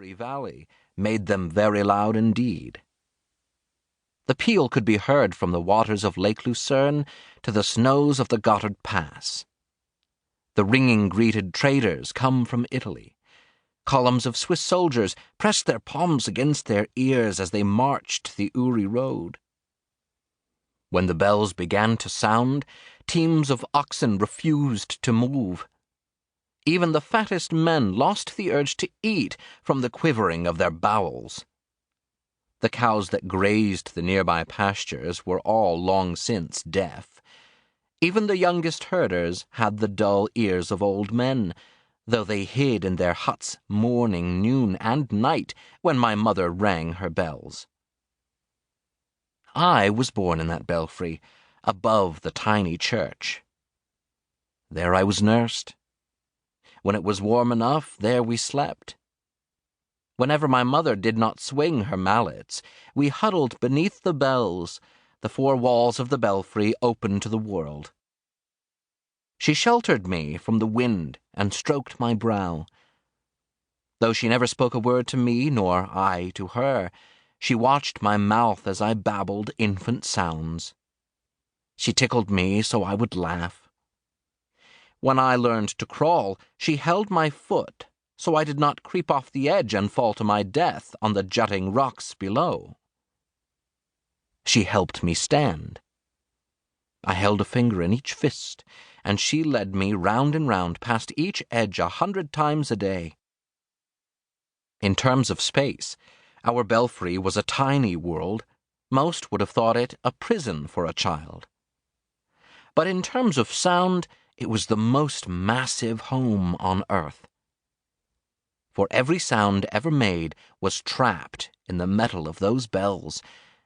Uri Valley made them very loud indeed. The peal could be heard from the waters of Lake Lucerne to the snows of the Gotthard Pass. The ringing greeted traders come from Italy. Columns of Swiss soldiers pressed their palms against their ears as they marched the Uri road. When the bells began to sound, teams of oxen refused to move. Even the fattest men lost the urge to eat from the quivering of their bowels. The cows that grazed the nearby pastures were all long since deaf. Even the youngest herders had the dull ears of old men, though they hid in their huts morning, noon, and night when my mother rang her bells. I was born in that belfry, above the tiny church. There I was nursed. When it was warm enough, there we slept. Whenever my mother did not swing her mallets, we huddled beneath the bells, the four walls of the belfry open to the world. She sheltered me from the wind and stroked my brow. Though she never spoke a word to me, nor I to her, she watched my mouth as I babbled infant sounds. She tickled me so I would laugh. When I learned to crawl, she held my foot so I did not creep off the edge and fall to my death on the jutting rocks below. She helped me stand. I held a finger in each fist, and she led me round and round past each edge 100 times a day. In terms of space, our belfry was a tiny world. Most would have thought it a prison for a child. But in terms of sound, it was the most massive home on earth. For every sound ever made was trapped in the metal of those bells,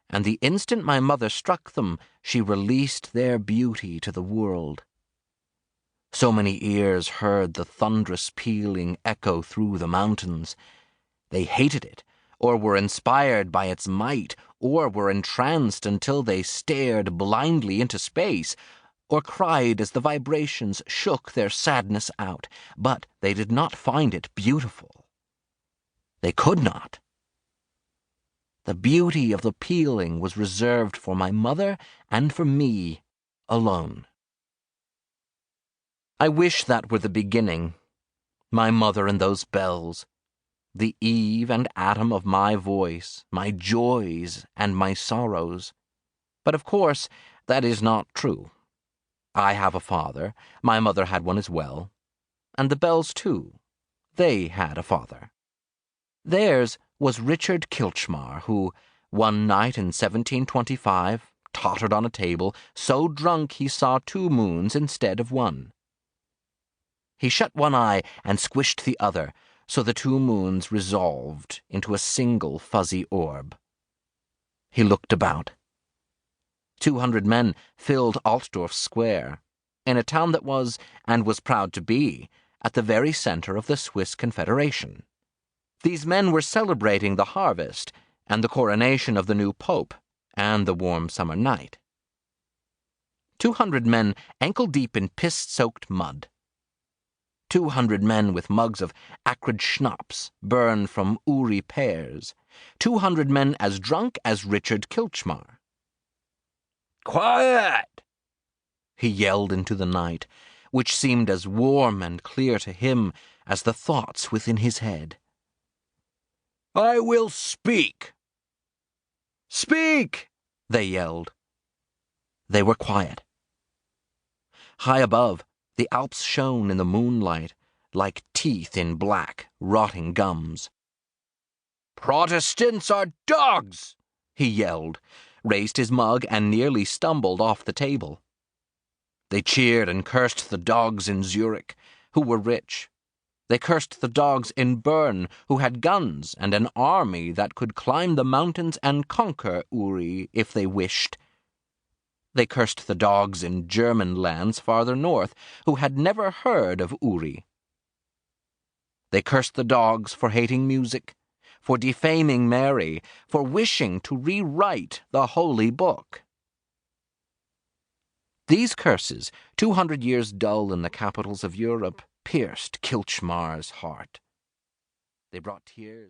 and the instant my mother struck them, she released their beauty to the world. So many ears heard the thunderous pealing echo through the mountains. They hated it, or were inspired by its might, or were entranced until they stared blindly into space, or cried as the vibrations shook their sadness out, but they did not find it beautiful. They could not. The beauty of the pealing was reserved for my mother and for me alone. I wish that were the beginning, my mother and those bells, the Eve and Adam of my voice, my joys and my sorrows. But of course, that is not true. I have a father, my mother had one as well, and the bells too. They had a father. Theirs was Richard Kilchmar, who, one night in 1725, tottered on a table, so drunk he saw 2 moons instead of 1. He shut one eye and squished the other, so the 2 moons resolved into a single fuzzy orb. He looked about. 200 men filled Altdorf Square, in a town that was, and was proud to be, at the very center of the Swiss Confederation. These men were celebrating the harvest and the coronation of the new pope and the warm summer night. 200 men ankle-deep in piss-soaked mud. 200 men with mugs of acrid schnapps burned from Uri pears. 200 men as drunk as Richard Kilchmar. "Quiet!" he yelled into the night, which seemed as warm and clear to him as the thoughts within his head. "I will speak." "Speak!" they yelled. They were quiet. High above, the Alps shone in the moonlight like teeth in black, rotting gums. "Protestants are dogs!" he yelled, raised his mug, and nearly stumbled off the table. They cheered and cursed the dogs in Zurich, who were rich. They cursed the dogs in Bern, who had guns and an army that could climb the mountains and conquer Uri if they wished. They cursed the dogs in German lands farther north, who had never heard of Uri. They cursed the dogs for hating music, for defaming Mary, for wishing to rewrite the Holy Book. These curses, 200 years dull in the capitals of Europe, pierced Kilchmar's heart. They brought tears.